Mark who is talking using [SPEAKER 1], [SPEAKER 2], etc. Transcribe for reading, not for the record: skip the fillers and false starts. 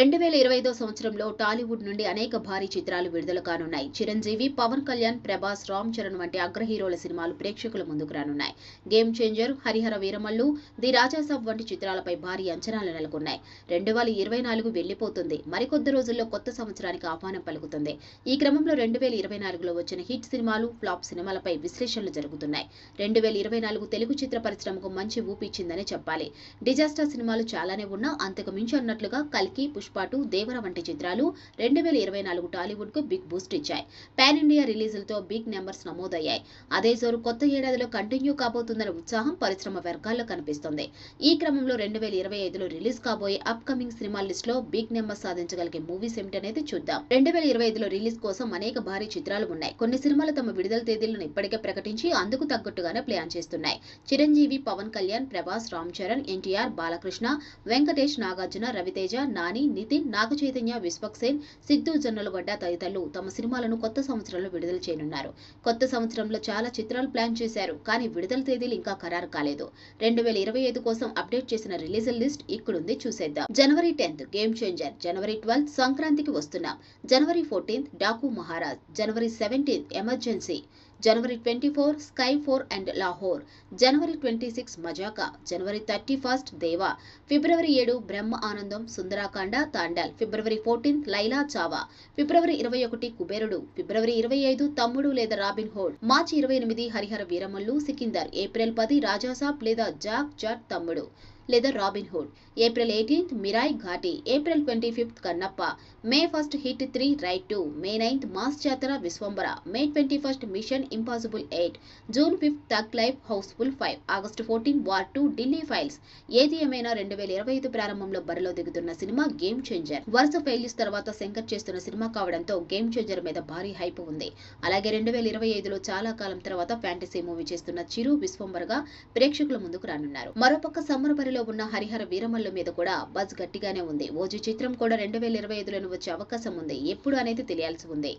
[SPEAKER 1] 2025 సంవత్సరంలో టాలీవుడ్ నుండి అనేక భారీ చిత్రాలు విడుదల కానున్నాయి. చిరంజీవి, పవన్ కళ్యాణ్, ప్రభాస్, రామ్ చరణ్ వంటి అగ్ర హీరోల సినిమాలు ప్రేక్షకుల ముందుకు రానున్నాయి. Game changer, Harihara Veeramallu, the Raja Saab వంటి చిత్రాలపై భారీ అంచనాలు నెలకొన్నాయి. 2024 వెళ్లిపోతుంది. మరికొద్ది రోజుల్లో కొత్త సంవత్సరానికి ఆహ్వానం పలుకుతుంది. ఈ క్రమంలో 2024లో వచ్చిన హిట్ సినిమాలు, ఫ్లాప్ సినిమాలపై విశ్లేషణలు జరుగుతున్నాయి. 2024 తెలుగు చిత్ర పరిశ్రమకు మంచి ఊపిచ్చిందనే చెప్పాలి. డిజాస్టర్ సినిమాలు చాలానే ఉన్నా అంతకు మించి అన్నట్లుగా కల్కి, పుష్ప 2, దేవర వంటి చిత్రాలు 2024 టాలీవుడ్ కు బిగ్ బూస్ట్ ఇచ్చాయి. పాన్ ఇండియా రిలీజులతో బిగ్ నెంబర్స్ నమోదయ్యాయి. అదే జోరు కొత్త ఏడాదిలో కంటిన్యూ కాబోతుందన్న ఉత్సాహం పరిశ్రమ వర్గాల్లో కనిపిస్తోంది. ఈ క్రమంలో 2025లో రిలీజ్ కాబోయే అప్ కమింగ్ సినిమా లిస్ట్ లో బిగ్ నెంబర్ సాధించగలిగే మూవీస్ ఏమిటనేది చూద్దాం. 2025లో రిలీజ్ కోసం అనేక భారీ చిత్రాలు ఉన్నాయి. కొన్ని సినిమాలు తమ విడుదల తేదీలను ఇప్పటికే ప్రకటించి అందుకు తగ్గట్టుగానే ప్లాన్ చేస్తున్నాయి. చిరంజీవి, పవన్ కళ్యాణ్, ప్రభాస్, రామ్ చరణ్, ఎన్టీఆర్, బాలకృష్ణ, వెంకటేష్, నాగార్జున, రవితేజ, నాని, నితిన్, నాగచైతన్య, విశ్వక్సేన్, సిద్ధు జొన్నలగడ్డ తదితరులు తమ సినిమాలను కొత్త సంవత్సరంలో విడుదల చేయనున్నారు. కొత్త సంవత్సరంలో చాలా చిత్రాలు ప్లాన్ చేశారు. కానీ విడుదల తేదీలు ఇంకా ఖరారు కాలేదు. 2025 కోసం అప్డేట్ చేసిన రిలీజుల లిస్ట్ ఇక్కడుంది, చూసేద్దాం. జనవరి 10th గేమ్ చేంజర్, జనవరి 12th సంక్రాంతికి వస్తున్నాం, జనవరి 14th డాకు మహారాజ్, జనవరి 17th ఎమర్జెన్సీ, జనవరి 24 స్కై 4 అండ్ లాహోర్, జనవరి 26 మజాకా, జనవరి 31 దేవా, ఫిబ్రవరి 7 బ్రహ్మ ఆనందం, సుందరాకాండ, తాండాల్, ఫిబ్రవరి 14 లైలా చావా, ఫిబ్రవరి 21 కుబేరుడు, ఫిబ్రవరి 25 తమ్ముడు లేదా రాబిన్ హుడ్, మార్చి 28 హరిహర వీరమల్లు, సికిందర్, ఏప్రిల్ 10 రాజాసాబ్ లేదా జాక్ జాట్ తమ్ముడు లేదా Robin Hood, April 18 Mirai Ghaati, April 25 Kannappa, May 1 hit 3 రైట్ 2, May 9 mass Jathara Vishwambhara, May 21 mission impossible 8, June 5 thug life housefull 5, August 14 war 2 Delhi files. ఏది ఏమైనా 2025 ప్రారంభంలో బరిలో దిగుతున్న సినిమా గేమ్ చేంజర్. వరుస ఫెయిల్యూర్స్ తర్వాత శంకర్ చేస్తున్న సినిమా కావడంతో గేమ్ చేంజర్ మీద భారీ హైప్ ఉంది. అలాగే 2025లో చాలా కాలం తర్వాత ఫ్యాంటసీ మూవీ చేస్తున్న చిరు విశ్వంబరగా ప్రేక్షకుల ముందుకు రానున్నారు. మరోపక్క సమ్మర్ బరిలో ఉన్న హరిహర వీరమల్లు మీద కూడా బజ్ గట్టిగానే ఉంది. ఓజీ చిత్రం కూడా 2025లోనే వచ్చే అవకాశం ఉంది. ఎప్పుడు అనేది తెలియాల్సి ఉంది.